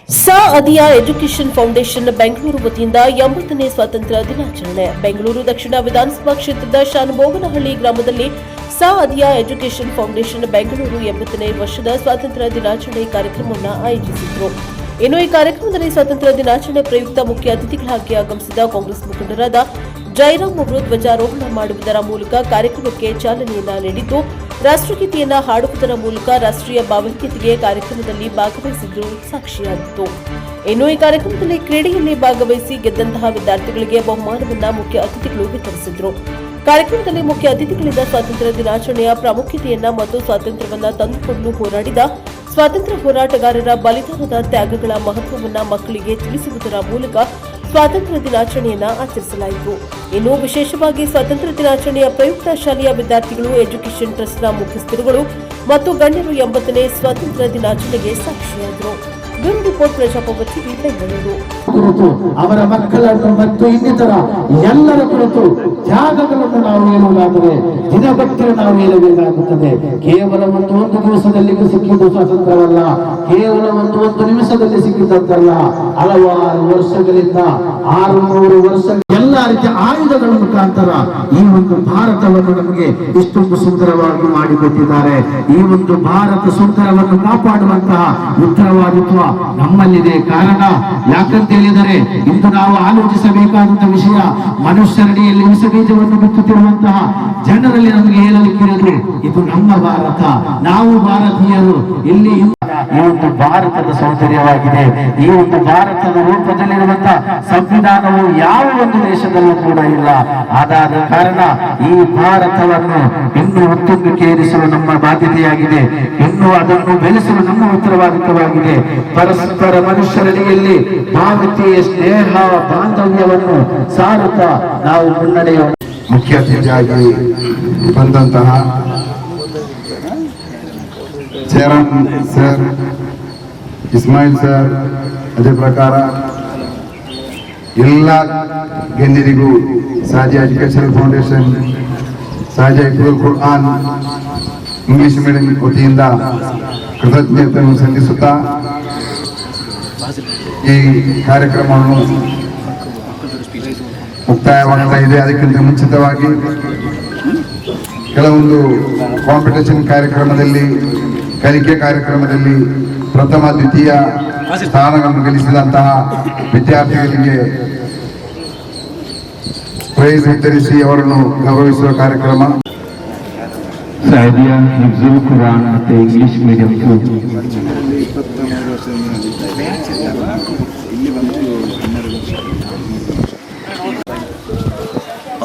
ಸಾ ಅದಿಯಾ education foundation Bengaluru ವತಿಯಿಂದ 80ನೇ ಸ್ವಾತಂತ್ರ್ಯ ದಿನಾಚರಣೆ. ಬೆಂಗಳೂರು ದಕ್ಷಿಣ ವಿಧಾನಸಭಾ ಕ್ಷೇತ್ರದ ಶಾನುಭೋಗನಹಳ್ಳಿ ಗ್ರಾಮದಲ್ಲಿ ಸಾ ಅದಿಯಾ ಎಜುಕೇಷನ್ ಫೌಂಡೇಶನ್ ಬೆಂಗಳೂರು 80ನೇ ವರ್ಷದ ಸ್ವಾತಂತ್ರ್ಯ ದಿನಾಚರಣೆ ಕಾರ್ಯಕ್ರಮವನ್ನು ಆಯೋಜಿಸಿದರು. ಇನ್ನು ಈ ಕಾರ್ಯಕ್ರಮದಲ್ಲಿ ಸ್ವಾತಂತ್ರ್ಯ ದಿನಾಚರಣೆ ಪ್ರಯುಕ್ತ ಮುಖ್ಯ ಅತಿಥಿಗಳಾಗಿ ಆಗಮಿಸಿದ ಕಾಂಗ್ರೆಸ್ ಮುಖಂಡರಾದ ಜಯರಾಮ್ ಅವರು ಧ್ವಜಾರೋಹಣ ಮಾಡುವುದರ ಮೂಲಕ ಕಾರ್ಯಕ್ರಮಕ್ಕೆ ಚಾಲನೆಯನ್ನ ನೀಡಿದ್ದು, ರಾಷ್ಟ್ರಗೀತೆಯನ್ನ ಹಾಡುವುದರ ಮೂಲಕ ರಾಷ್ಟ್ರೀಯ ಭಾವೈಕ್ಯತೆಗೆ ಕಾರ್ಯಕ್ರಮದಲ್ಲಿ ಭಾಗವಹಿಸಿದ್ದು ಸಾಕ್ಷಿಯಾಗಿತ್ತು. ಇನ್ನು ಈ ಕಾರ್ಯಕ್ರಮದಲ್ಲಿ ಕ್ರೀಡೆಯಲ್ಲಿ ಭಾಗವಹಿಸಿ ಗೆದ್ದಂತಹ ವಿದ್ಯಾರ್ಥಿಗಳಿಗೆ ಬಹುಮಾನವನ್ನ ಮುಖ್ಯ ಅತಿಥಿಗಳು ವಿತರಿಸಿದರು. ಕಾರ್ಯಕ್ರಮದಲ್ಲಿ ಮುಖ್ಯ ಅತಿಥಿಗಳಿಂದ ಸ್ವಾತಂತ್ರ್ಯ ದಿನಾಚರಣೆಯ ಪ್ರಾಮುಖ್ಯತೆಯನ್ನ ಮತ್ತು ಸ್ವಾತಂತ್ರ್ಯವನ್ನ ತಂದುಕೊಡಲು ಹೋರಾಡಿದ ಸ್ವಾತಂತ್ರ್ಯ ಹೋರಾಟಗಾರರ ಬಲಿದಾನದ ತ್ಯಾಗಗಳ ಮಹತ್ವವನ್ನು ಮಕ್ಕಳಿಗೆ ತಿಳಿಸುವುದರ ಮೂಲಕ ಸ್ವಾತಂತ್ರ್ಯ ದಿನಾಚರಣೆಯನ್ನು ಆಚರಿಸಲಾಯಿತು. ಇನ್ನು ವಿಶೇಷವಾಗಿ ಸ್ವಾತಂತ್ರ್ಯ ದಿನಾಚರಣೆಯ ಪ್ರಯುಕ್ತ ಶಾಲೆಯ ವಿದ್ಯಾರ್ಥಿಗಳು, ಎಜುಕೇಷನ್ ಟ್ರಸ್ಟ್ನ ಮುಖ್ಯಸ್ಥರುಗಳು ಮತ್ತು ಗಣ್ಯರು 80ನೇ ಸ್ವಾತಂತ್ರ್ಯ ದಿನಾಚರಣೆಗೆ ಸಾಕ್ಷಿಯಾದರು. ಬ್ಯೂರೋ ರಿಪೋರ್ಟ್, ಪ್ರಜಾಪ್ರಭುತ್ವ ಟಿವಿ, ಬೆಂಗಳೂರು. ಅವರ ಮಕ್ಕಳನ್ನು ಮತ್ತು ಇನ್ನಿತರ ಎಲ್ಲರ ಕುರಿತು ತ್ಯಾಗಗಳನ್ನು ನಾವು ಹೇಳುವುದಾದರೆ ದಿನಭಕ್ತಿಯನ್ನು ನಾವು ಹೇಳಬೇಕಾಗುತ್ತದೆ. ಕೇವಲ ಒಂದು ದಿವಸದಲ್ಲಿ ಸಿಕ್ಕಿದ್ದು ಸ್ವಾತಂತ್ರ್ಯವಲ್ಲ, ಕೇವಲ ಒಂದು ನಿಮಿಷದಲ್ಲಿ ಸಿಕ್ಕಿದ್ದಲ್ಲ, ಹಲವಾರು ವರ್ಷಗಳಿಂದ 600 ವರ್ಷ ಎಲ್ಲ ರೀತಿಯ ಆಯುಧಗಳ ಮುಖಾಂತರ ಈ ಒಂದು ಭಾರತವನ್ನು ನಮಗೆ ಇಷ್ಟೊಂದು ಸುಂದರವಾಗಿ ಮಾಡಿಕೊಟ್ಟಿದ್ದಾರೆ. ಈ ಒಂದು ಭಾರತ ಸುಂದರವನ್ನು ಕಾಪಾಡುವಂತಹ ಉತ್ತರವಾದಿತ್ವ ನಮ್ಮಲ್ಲಿದೆ. ಕಾರಣ ಯಾಕಂತ ಹೇಳಿದರೆ, ಇಂದು ನಾವು ಆಲೋಚಿಸಬೇಕಾದಂತಹ ವಿಷಯ, ಮನುಷ್ಯರಡಿಯಲ್ಲಿ ವಿಷ ಬೀಜವನ್ನು ಬಿತ್ತುತ್ತಿರುವಂತಹ ಜನರಲ್ಲಿ ನಮಗೆ ಹೇಳಲಿಕ್ಕಿರೋದು ಇದು ನಮ್ಮ ಭಾರತ, ನಾವು ಭಾರತೀಯರು. ಇಲ್ಲಿ ಈ ಒಂದು ಭಾರತದ ಸೌಂದರ್ಯವಾಗಿದೆ. ಈ ಒಂದು ಭಾರತದ ರೂಪದಲ್ಲಿರುವಂತಹ ಸಂವಿಧಾನವು ಯಾವ ಒಂದು ದೇಶದಲ್ಲೂ ಕೂಡ ಇಲ್ಲ. ಅದಾದ ಕಾರಣ ಈ ಭಾರತವನ್ನು ಇನ್ನೂ ಉತ್ತುಂಗಕ್ಕೇರಿಸಲು ನಮ್ಮ ಬಾಧ್ಯತೆಯಾಗಿದೆ. ಇನ್ನು ಅದನ್ನು ಬೆಳೆಸಲು ನಮ್ಮ ಉತ್ತರವಾದಿತ್ವವಾಗಿದೆ. ಪರಸ್ಪರ ಮನುಷ್ಯರಡಿಯಲ್ಲಿ ಭಾವತೀಯ ಸ್ನೇಹ ಬಾಂಧವ್ಯವನ್ನು ಸಾರುತ್ತಾ ನಾವು ಮುನ್ನಡೆಯೋಣ. ಮುಖ್ಯ ಅತಿಥಿಯಾಗಿ ಬಂದಂತಹ ಜಯರಾಮ್ ಸರ್, ಇಸ್ಮಾಯಿಲ್ ಸರ್, ಅದೇ ಪ್ರಕಾರ ಎಲ್ಲ ಗಣ್ಯರಿಗೂ ಸಾಜಿಯಾ ಎಜುಕೇಷನ್ ಫೌಂಡೇಶನ್, ಸಾಜಿಯಾ ಹಿಫ್ಜುಲ್ ಕುರ್ಆನ್ ಇಂಗ್ಲಿಷ್ ಮೀಡಿಯಂ ವತಿಯಿಂದ ಕೃತಜ್ಞತೆಯನ್ನು ಸಲ್ಲಿಸುತ್ತಾ ಈ ಕಾರ್ಯಕ್ರಮವನ್ನು ಮುಕ್ತಾಯವಾಗ್ತಾ ಇದೆ. ಅದಕ್ಕಿಂತ ಮುಂಚಿತವಾಗಿ ಕೆಲವೊಂದು ಕಾಂಪಿಟೇಷನ್ ಕಾರ್ಯಕ್ರಮದಲ್ಲಿ, ಕಲಿಕೆ ಕಾರ್ಯಕ್ರಮದಲ್ಲಿ ಪ್ರಥಮ ದ್ವಿತೀಯ ಸ್ಥಾನಗಳನ್ನು ಗಳಿಸಿದಂತಹ ವಿದ್ಯಾರ್ಥಿಗಳಿಗೆ ಪ್ರೈಸ್ ವಿತರಿಸಿ ಅವರನ್ನು ಗೌರವಿಸುವ ಕಾರ್ಯಕ್ರಮ. ಸಾದಿಯಾ ಹಿಫ್ಜುಲ್ ಕುರಾನ್ ಮತ್ತು ಇಂಗ್ಲಿಷ್ ಮೀಡಿಯಂ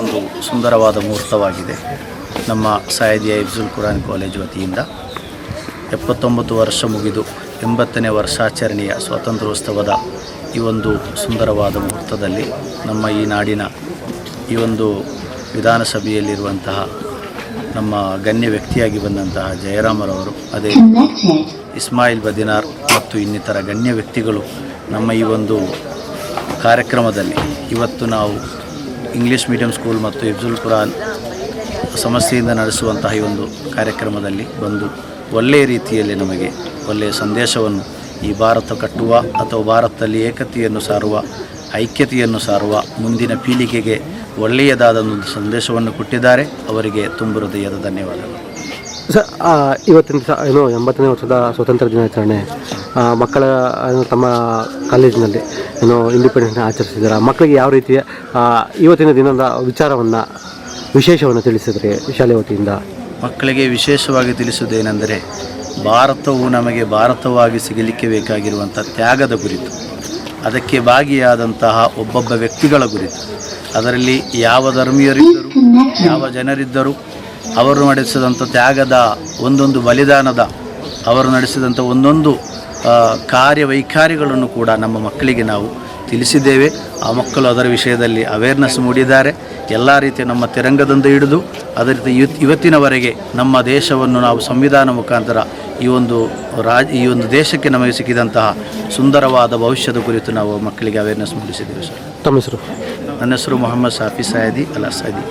ಒಂದು ಸುಂದರವಾದ ಮುಹೂರ್ತವಾಗಿದೆ. ನಮ್ಮ ಸಾದಿಯಾ ಹಿಫ್ಜುಲ್ ಕುರಾನ್ ಕಾಲೇಜ್ ವತಿಯಿಂದ 79 ವರ್ಷ ಮುಗಿದು 80ನೇ ವರ್ಷಾಚರಣೆಯ ಸ್ವಾತಂತ್ರ್ಯೋತ್ಸವದ ಈ ಒಂದು ಸುಂದರವಾದ ಮುಹೂರ್ತದಲ್ಲಿ ನಮ್ಮ ಈ ನಾಡಿನ ಈ ಒಂದು ವಿಧಾನಸಭೆಯಲ್ಲಿರುವಂತಹ ನಮ್ಮ ಗಣ್ಯ ವ್ಯಕ್ತಿಯಾಗಿ ಬಂದಂತಹ ಜಯರಾಮರವರು, ಅದೇ ಇಸ್ಮಾಯಿಲ್ ಬದಿನಾರ್ ಮತ್ತು ಇನ್ನಿತರ ಗಣ್ಯ ವ್ಯಕ್ತಿಗಳು ನಮ್ಮ ಈ ಒಂದು ಕಾರ್ಯಕ್ರಮದಲ್ಲಿ ಇವತ್ತು ನಾವು ಇಂಗ್ಲೀಷ್ ಮೀಡಿಯಂ ಸ್ಕೂಲ್ ಮತ್ತು ಹಿಫ್ಜುಲ್ ಕುರಾನ್ ಸಂಸ್ಥೆಯಿಂದ ನಡೆಸುವಂತಹ ಈ ಒಂದು ಕಾರ್ಯಕ್ರಮದಲ್ಲಿ ಬಂದು ಒಳ್ಳೆಯ ರೀತಿಯಲ್ಲಿ ನಮಗೆ ಒಳ್ಳೆಯ ಸಂದೇಶವನ್ನು ಈ ಭಾರತ ಕಟ್ಟುವ ಅಥವಾ ಭಾರತದಲ್ಲಿ ಏಕತೆಯನ್ನು ಸಾರುವ, ಐಕ್ಯತೆಯನ್ನು ಸಾರುವ ಮುಂದಿನ ಪೀಳಿಗೆಗೆ ಒಳ್ಳೆಯದಾದ ಒಂದು ಸಂದೇಶವನ್ನು ಕೊಟ್ಟಿದ್ದಾರೆ. ಅವರಿಗೆ ತುಂಬ ಹೃದಯದ ಧನ್ಯವಾದಗಳು. ಸರ್, ಇವತ್ತಿನ 80ನೇ ವರ್ಷದ ಸ್ವಾತಂತ್ರ್ಯ ದಿನಾಚರಣೆ ಮಕ್ಕಳ ತಮ್ಮ ಕಾಲೇಜಿನಲ್ಲಿ ಇಂಡಿಪೆಂಡೆನ್ಸ್ ಆಚರಿಸಿದ್ದಾರೆ. ಮಕ್ಕಳಿಗೆ ಯಾವ ರೀತಿಯ ಇವತ್ತಿನ ದಿನದ ವಿಶೇಷವನ್ನು ತಿಳಿಸಿದರೆ ಶಾಲೆ ವತಿಯಿಂದ? ಮಕ್ಕಳಿಗೆ ವಿಶೇಷವಾಗಿ ತಿಳಿಸುವುದೇನೆಂದರೆ, ಭಾರತವು ನಮಗೆ ಭಾರತವಾಗಿ ಸಿಗಲಿಕ್ಕೆ ಬೇಕಾಗಿರುವಂಥ ತ್ಯಾಗದ ಕುರಿತು, ಅದಕ್ಕೆ ಭಾಗಿಯಾದಂತಹ ಒಬ್ಬೊಬ್ಬ ವ್ಯಕ್ತಿಗಳ ಕುರಿತು, ಅದರಲ್ಲಿ ಯಾವ ಧರ್ಮೀಯರಿದ್ದರು, ಯಾವ ಜನರಿದ್ದರು, ಅವರು ನಡೆಸಿದಂಥ ತ್ಯಾಗದ ಒಂದೊಂದು ಬಲಿದಾನದ, ಅವರು ನಡೆಸಿದಂಥ ಒಂದೊಂದು ಕಾರ್ಯವೈಖರಿಗಳನ್ನು ಕೂಡ ನಮ್ಮ ಮಕ್ಕಳಿಗೆ ನಾವು ತಿಳಿಸಿದ್ದೇವೆ. ಆ ಮಕ್ಕಳು ಅದರ ವಿಷಯದಲ್ಲಿ ಅವೇರ್ನೆಸ್ ಮೂಡಿದ್ದಾರೆ. ಎಲ್ಲ ರೀತಿಯ ನಮ್ಮ ತಿರಂಗದಿಂದ ಹಿಡಿದು ಅದೇ ರೀತಿ ಇವತ್ತಿನವರೆಗೆ ನಮ್ಮ ದೇಶವನ್ನು ನಾವು ಸಂವಿಧಾನ ಮುಖಾಂತರ ಈ ಒಂದು ದೇಶಕ್ಕೆ ನಮಗೆ ಸಿಕ್ಕಿದಂತಹ ಸುಂದರವಾದ ಭವಿಷ್ಯದ ಕುರಿತು ನಾವು ಮಕ್ಕಳಿಗೆ ಅವೇರ್ನೆಸ್ ಮೂಡಿಸಿದ್ದೇವೆ ಸರ್. ತಮ್ಮ ಹೆಸರು? ನನ್ನ ಹೆಸರು ಮೊಹಮ್ಮದ್ ಸಾಫಿ ಸೈದಿ ಅಲ್ ಅಸದಿ.